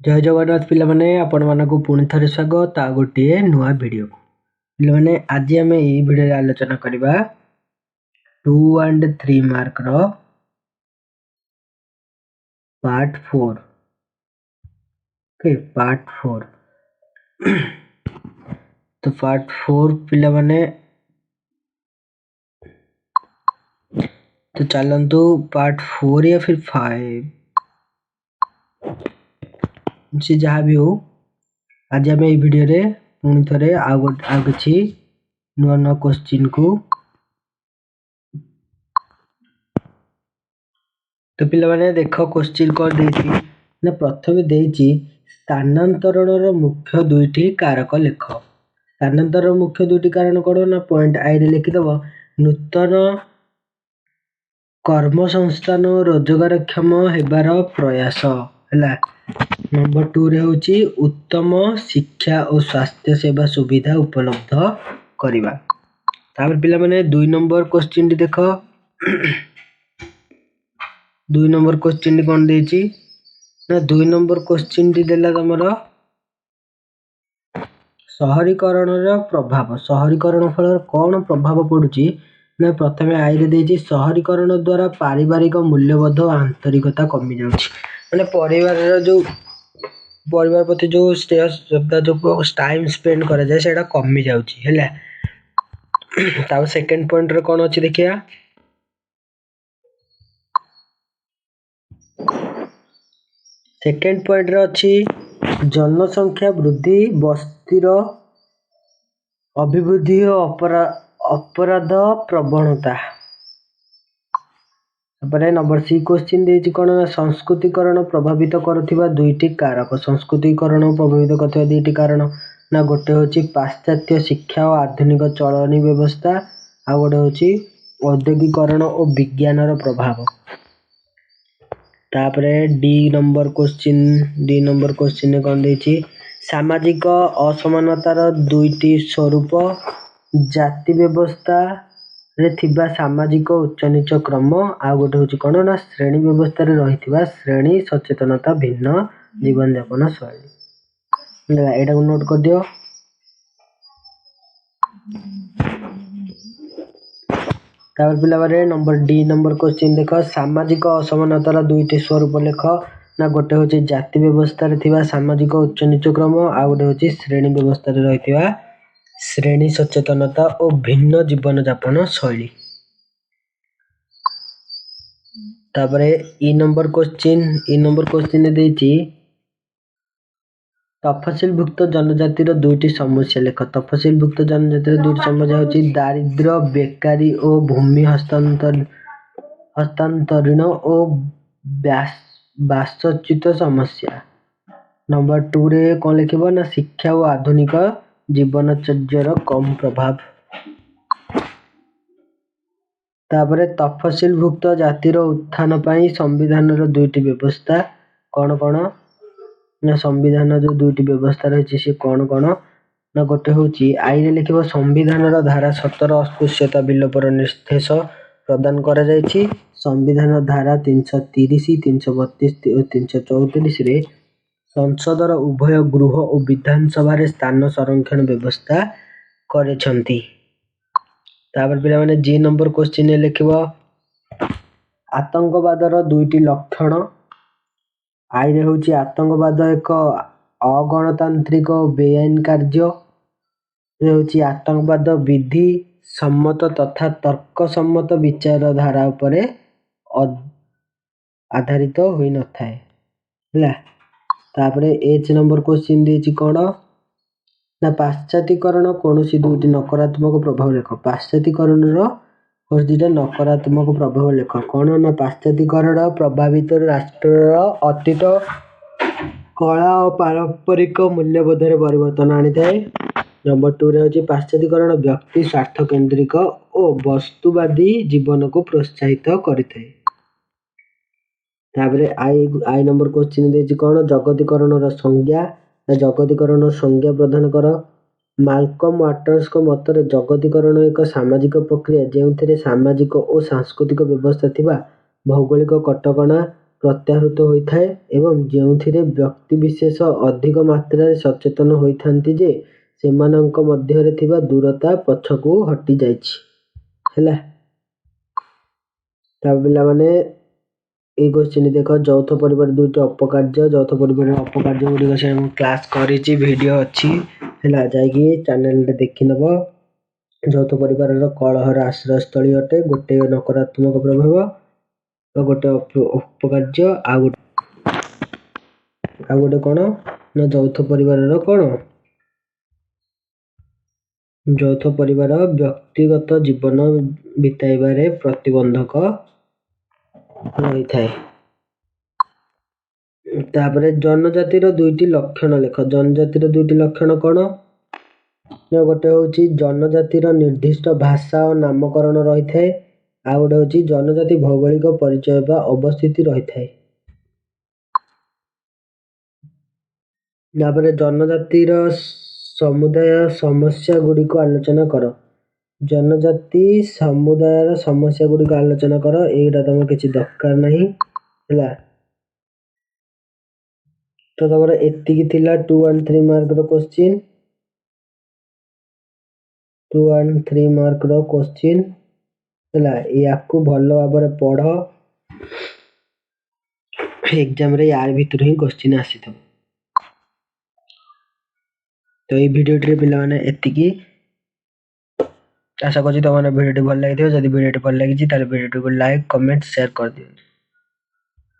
जय जगन्नाथ पिलामाने आपण मानकु पुणी थरे स्वागत आ गोटे नुआ वीडियो को पिलामाने आज आम एई वीडियो रे आलोचना करबा 2 and 3 मार्क रो पार्ट 4 ओके पार्ट 4 तो पार्ट 4 पिलामाने तो चलंतु पार्ट 4 या फिर 5 से जहाँ भी हो आज आम एई वीडियो रे पुणी थरे आ किछि नुआ नुआ क्वेश्चन को तो पिलामाने देखो क्वेश्चन कौन देछि ना प्रथमे देछि स्थानांतरणर मुख्य दुईटी कारक लेख। स्थानांतर मुख्य दुईटी कारण कौन ना पॉइंट आई रे लिखि दबो नूतन कर्म संस्थान रोजगारक्षम हेबार प्रयास हैला। नंबर 2 रे होछि उत्तम शिक्षा और स्वास्थ्य सेवा सुविधा उपलब्ध करिबा। तापर पिला माने 2 नंबर क्वेश्चन टी देखो 2 नंबर क्वेश्चन टी कोन देछि ना 2 नंबर क्वेश्चन टी देला तमरो शहरीकरणर प्रभाव। शहरीकरण फल कोन प्रभाव पडुछि ना प्रथमे आई रे देछि शहरीकरण द्वारा पारिवारिक मूल्यबोध और आंतरिकता कमी जाउछि। माने परिवार प्रति जो स्ट्रेस जो टाइम स्पेंड करा जाए सेटा कमी जाउछि हैला। तापर सेकंड पॉइंट रे कोन अछि देखिया सेकंड पॉइंट रे अछि जनसंख्या वृद्धि बस्तीर अभिवृद्धि और अपराध प्रवणता। तापर नंबर 3 क्वेश्चन देछि कोन संस्कृतिकरण प्रभावित करथिबा दुईटी कारक। संस्कृतिकरण प्रभावित करथिबा दुईटी कारण ना गोटे होछि पाश्चात्य शिक्षा और आधुनिक चलनी व्यवस्था आ गोटे होछि औद्योगिकरण और विज्ञानर प्रभाव। तापर डी नंबर क्वेश्चन ने कोन देछि सामाजिक असमानतार दुईटी स्वरूप जाति व्यवस्था रे थिबा सामाजिक उच्च नीच क्रम आ गोटे होछि कोन ना श्रेणी व्यवस्था रे रहिथिबा श्रेणी सचेतनता भिन्न जीवन यापन शैली। एटा को नोट कर दियो। तापर पिला बारे नंबर डी नंबर क्वेश्चन देखो सामाजिक असमानतार दुईटी स्वरूप लेख ना गोटे होछि जाति व्यवस्था रे थिबा सामाजिक उच्च नीच क्रम आ गोटे होछि श्रेणी व्यवस्था रे रहिथिबा श्रेणी सचेतनता और भिन्न जीवन यापन शैली। तापरे ई नंबर क्वेश्चन ने देछि तफसिलभुक्त जनजातिर दुईटी समस्या लेख। तफसिलभुक्त जनजातिर दुईटी समस्या होछि दारिद्र्य बेकारी और भूमि हस्तांतरण और वासच्युत समस्या। नंबर 2 रे कोन लिखिबो ना शिक्षा और आधुनिक जीवनचर्यार कम प्रभाव। तापरे तफसिलभुक्त जातिर उत्थान पई संविधानर दुईटी व्यवस्था कोन कोन ना संविधान जो दुईटी व्यवस्था रहिछि से कोन कोन ना गोटे होछि आई रे लिखिबो संविधानर धारा 17 अस्पृश्यता विलोपर निर्देश प्रदान करा जायछि। संविधान धारा 330 332 और 334 रे संसदर उभय गृह और विधानसभा रे स्थान संरक्षण व्यवस्था करे छंती। तापर पिला माने जी नंबर क्वेश्चन ने लिखिबो आतंकवादर दुईटी लक्षण। आई रे होछि आतंकवाद एक अगणतांत्रिक बेआईन कार्य रे होछि आतंकवाद विधि सम्मत तथा तर्क सम्मत विचारधारा उपरे आधारित होई न थाए हैला। तापरे एच नंबर क्वेश्चन देछि कोन ना पाश्चात्यकरण कोनोसी दुईटी नकारात्मक प्रभाव लेख। पाश्चात्यकरणर दुईटा नकारात्मक प्रभाव लेख कोन ना पाश्चात्यकरण प्रभावित राष्ट्रर अतीत कला और पारंपरिक मूल्यबोध रे परिवर्तन आनी थाए। नंबर 2 रे होछि पाश्चात्यकरण व्यक्ति स्वार्थ केंद्रिक और वस्तुवादी जीवन को प्रोत्साहित करिथाए। तापरे आई नंबर क्वेश्चन देछि कोन जगतीकरणर संज्ञा ना जगतीकरण संज्ञा प्रदान कर। माल्कम वाटर्स को मतरे जगतीकरण एक सामाजिक प्रक्रिया जेउथिरे सामाजिक और सांस्कृतिक व्यवस्था थिबा भौगोलिक कटकणा ପ୍ରତ୍ୟାହୃତ ହୋଇଥାଏ ଏବଂ ଯେଉଁଥିରେ ବ୍ୟକ୍ତିବିଶେଷ ଅଧିକ ମାତ୍ରାରେ ସଚେତନ ହୋଇଥାନ୍ତି ଯେ ସେମାନଙ୍କ ମଧ୍ୟରେ ଥିବା ଦୂରତା ପଛକୁ ହଟିଯାଇଛି। ହେଲା, ତାପରେ ପିଲାମାନେ ଏଇ କ୍ୱେଶ୍ଚିନ୍ ଦେଖ, ଯୌଥ ପରିବାର ଦୁଇଟି ଅପକାର୍ଯ୍ୟ। ଯୌଥ ପରିବାରର ଅପକାର୍ଯ୍ୟ ଗୁଡ଼ିକ ସେ ମୁଁ କ୍ଲାସ୍ କରିଛି, ଭିଡ଼ିଓ ଅଛି, ହେଲା, ଯାଇକି ଚ୍ୟାନେଲରେ ଦେଖିନେବ। ଯୌଥ ପରିବାରର କଳହର ଆଶ୍ରୟସ୍ଥଳୀ ଅଟେ, ଗୋଟିଏ ନକାରାତ୍ମକ ପ୍ରଭାବ ଓ ଗୋଟେ ଅପକାର୍ଯ୍ୟ। ଆଉ ଗୋଟେ କ'ଣ ନା ଯୌଥ ପରିବାରର କ'ଣ, ଯୌଥ ପରିବାର ବ୍ୟକ୍ତିଗତ ଜୀବନ ବିତାଇବାରେ ପ୍ରତିବନ୍ଧକ ରହିଥାଏ। ତାପରେ ଜନଜାତିର ଦୁଇଟି ଲକ୍ଷଣ ଲେଖ। ଜନଜାତିର ଦୁଇଟି ଲକ୍ଷଣ କ'ଣ ନା ଗୋଟେ ହେଉଛି ଜନଜାତିର ନିର୍ଦ୍ଦିଷ୍ଟ ଭାଷା ଓ ନାମକରଣ ରହିଥାଏ, ଆଉ ଗୋଟେ ହେଉଛି ଜନଜାତି ଭୌଗୋଳିକ ପରିଚୟ ବା ଅବସ୍ଥିତି ରହିଥାଏ। ତାପରେ ଜନଜାତିର ସମୁଦାୟ ସମସ୍ୟା ଗୁଡ଼ିକ ଆଲୋଚନା କର। ଜନଜାତି ସମୁଦାୟର ସମସ୍ୟା ଗୁଡ଼ିକ ଆଲୋଚନା କର। ଏଇଟା ତମର କିଛି ଦରକାର ନାହିଁ, ହେଲା। ତ ତମର ଏତିକି ଥିଲା 2 and 3 ମାର୍କର କ୍ୱେଶ୍ଚିନ୍। 2 and 3 ମାର୍କର କ୍ୱେଶ୍ଚିନ୍, ହେଲା। ୟାକୁ ଭଲ ଭାବରେ ପଢ଼, ଏକ୍ଜାମରେ ୟାର ଭିତରୁ ହିଁ କ୍ୱେଶ୍ଚିନ୍ ଆସିଥିବ। ତ ଏଇ ଭିଡ଼ିଓଟିରେ ପିଲାମାନେ ଏତିକି। ଆଶା କରୁଛି ତମର ଭିଡ଼ିଓଟି ଭଲ ଲାଗିଥିବ। ଯଦି ଭିଡ଼ିଓଟି ଭଲ ଲାଗିଛି ତାହେଲେ ଭିଡ଼ିଓଟିକୁ ଲାଇକ୍, କମେଣ୍ଟ, ସେୟାର କରିଦିଅନ୍ତୁ।